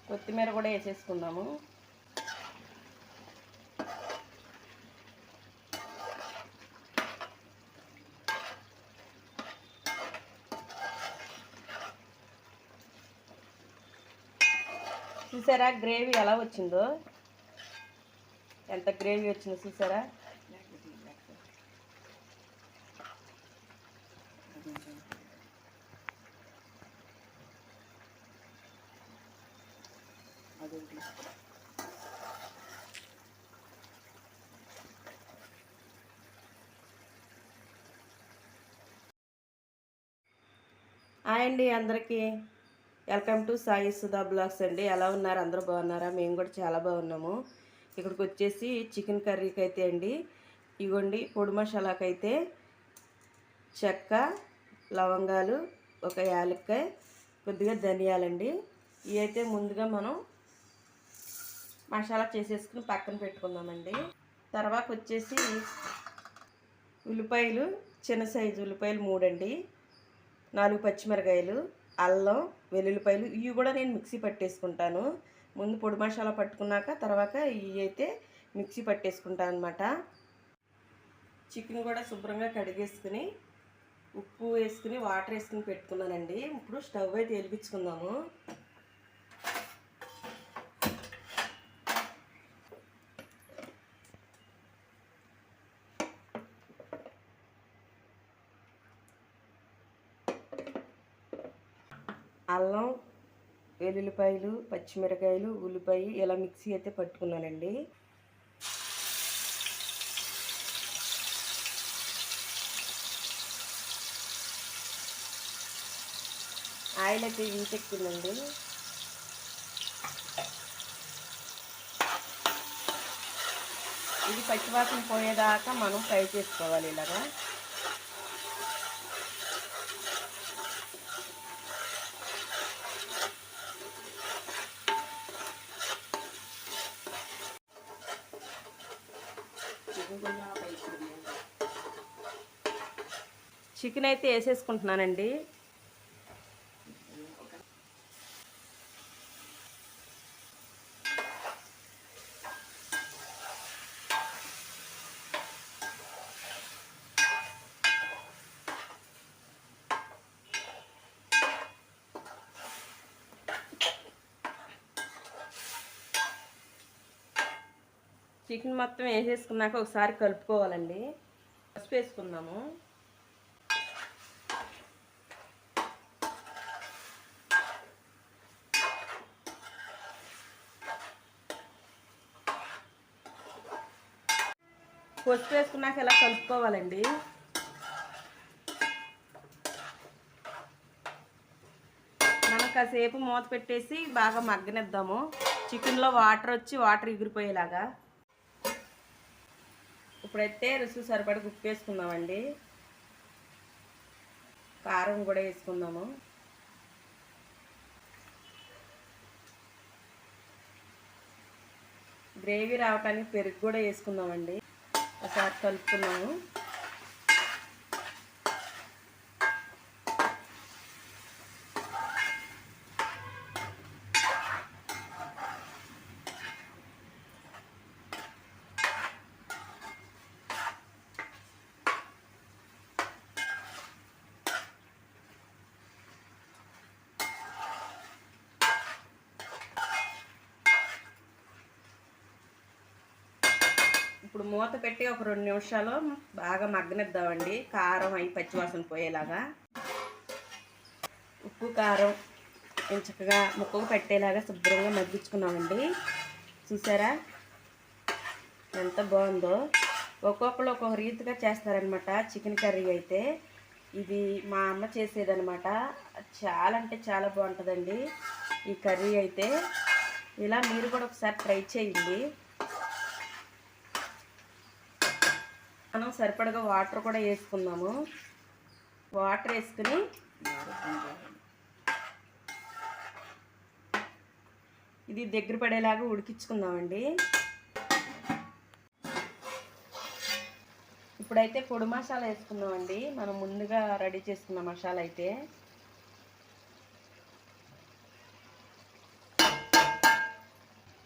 కొత్తిమీర కూడా వేసేసుకుందాము. చూసారా గ్రేవీ ఎలా వచ్చిందో, ఎంత గ్రేవీ వచ్చిందో చూసారా. హాయ్ అండి అందరికీ, welcome to Sai Sudha blogs అండి. ఎలా ఉన్నారు? అందరూ బాగున్నారా? మేము కూడా చాలా బాగున్నాము. ఇక్కడికి వచ్చేసి చికెన్ కర్రీకి అయితే అండి, ఇవ్వండి పొడి మసాలాకైతే చెక్క, లవంగాలు, ఒక యాలక్కాయ, కొద్దిగా ధనియాలండి. ఇవి అయితే ముందుగా మనం మసాలా చేసేసుకుని పక్కన పెట్టుకుందామండి. తర్వాత వచ్చేసి ఉల్లిపాయలు, చిన్న సైజు ఉల్లిపాయలు 3 అండి, 4 పచ్చిమిరకాయలు, అల్లం, వెల్లుల్లిపాయలు, ఇవి కూడా నేను మిక్సీ పట్టేసుకుంటాను. ముందు పొడి మసాలా పట్టుకున్నాక తర్వాత ఇవి అయితే మిక్సీ పట్టేసుకుంటాను అనమాట. చికెన్ కూడా శుభ్రంగా కడిగేసుకుని ఉప్పు వేసుకుని వాటర్ వేసుకుని పెట్టుకున్నానండి. ఇప్పుడు స్టవ్ అయితే వెలిగించుకుందాము. అల్లం, వెల్లుల్లిపాయలు, పచ్చిమిరకాయలు, ఉల్లిపాయ ఇలా మిక్సీ అయితే పట్టుకున్నానండి. ఆయిల్ అయితే ఇంకెక్కిందండి. ఇది పచ్చివాసన పోయేదాకా మనం ఫ్రై చేసుకోవాలి ఇలాగా. చికెన్ అయితే వేసేసుకుంటున్నానండి. చికెన్ మొత్తం వేసేసుకున్నాక ఒకసారి కలుపుకోవాలండి. పసుపు వేసుకుందాము. పసుపు వేసుకున్నాక ఇలా కలుపుకోవాలండి. మనం కాసేపు మూత పెట్టేసి బాగా మగ్గనిద్దాము. చికెన్లో వాటర్ వచ్చి వాటర్ ఎగిరిపోయేలాగా. ఇప్పుడైతే రుచి సరిపడి ఉప్పు వేసుకుందామండి. కారం కూడా వేసుకుందాము. గ్రేవీ రావటానికి పెరుగు కూడా వేసుకుందామండి. ఒకసారి కలుపుకున్నాము. ఇప్పుడు మూత పెట్టి ఒక 2 నిమిషాలు బాగా మగ్గనిద్దామండి. కారం అవి పచ్చివాసన పోయేలాగా. ఉప్పు కారం చక్కగా ముక్కకు పెట్టేలాగా శుభ్రంగా మగ్గించుకున్నామండి. చూసారా ఎంత బాగుందో. ఒక్కొక్కరు ఒక్కొక్క రీతిగా చేస్తారనమాట చికెన్ కర్రీ అయితే. ఇది మా అమ్మ చేసేదనమాట. చాలా అంటే చాలా బాగుంటుందండి ఈ కర్రీ అయితే. ఇలా మీరు కూడా ఒకసారి ట్రై చేయండి. మనం సరిపడగా వాటర్ కూడా వేసుకుందాము. వాటర్ వేసుకుని ఇది దగ్గర పడేలాగా ఉడికించుకుందామండి. ఇప్పుడైతే పొడి మసాలా వేసుకుందామండి. మనం ముందుగా రెడీ చేసుకున్న మసాలా అయితే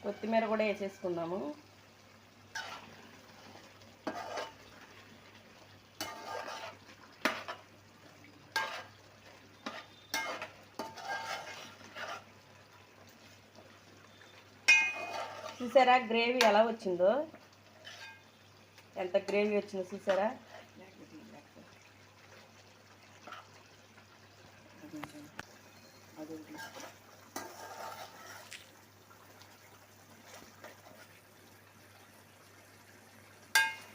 కొత్తిమీర కూడా వేసేసుకుందాము. చూసారా గ్రేవీ ఎలా వచ్చిందో, ఎంత గ్రేవీ వచ్చిందో చూసారా.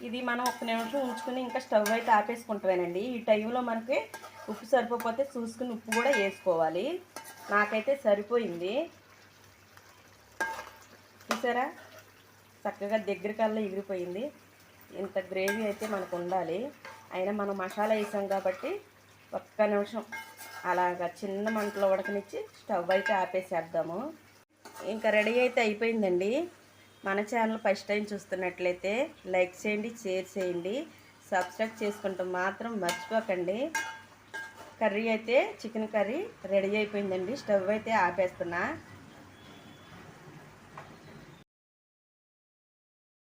ఇది మనం 1 నిమిషం ఉంచుకుని ఇంకా స్టవ్ అయితే ఆపేసుకుంటామేనండి. ఈ టైంలో మనకి ఉప్పు సరిపోతే చూసుకుని ఉప్పు కూడా వేసుకోవాలి. నాకైతే సరిపోయింది. చూసారా చక్కగా దగ్గరకల్లా ఎగిరిపోయింది. ఇంత గ్రేవీ అయితే మనకు ఉండాలి. అయినా మనం మసాలా వేసాం కాబట్టి 1 నిమిషం అలాగా చిన్న మంటలో ఉడకనిచ్చి స్టవ్ అయితే ఆపేసేద్దాము. ఇంకా రెడీ అయితే అయిపోయిందండి. మన ఛానల్ ఫస్ట్ టైం చూస్తున్నట్లయితే లైక్ చేయండి, షేర్ చేయండి, సబ్స్క్రైబ్ చేసుకుంటాం మాత్రం మర్చిపోకండి. కర్రీ అయితే చికెన్ కర్రీ రెడీ అయిపోయిందండి. స్టవ్ అయితే ఆపేస్తున్నా.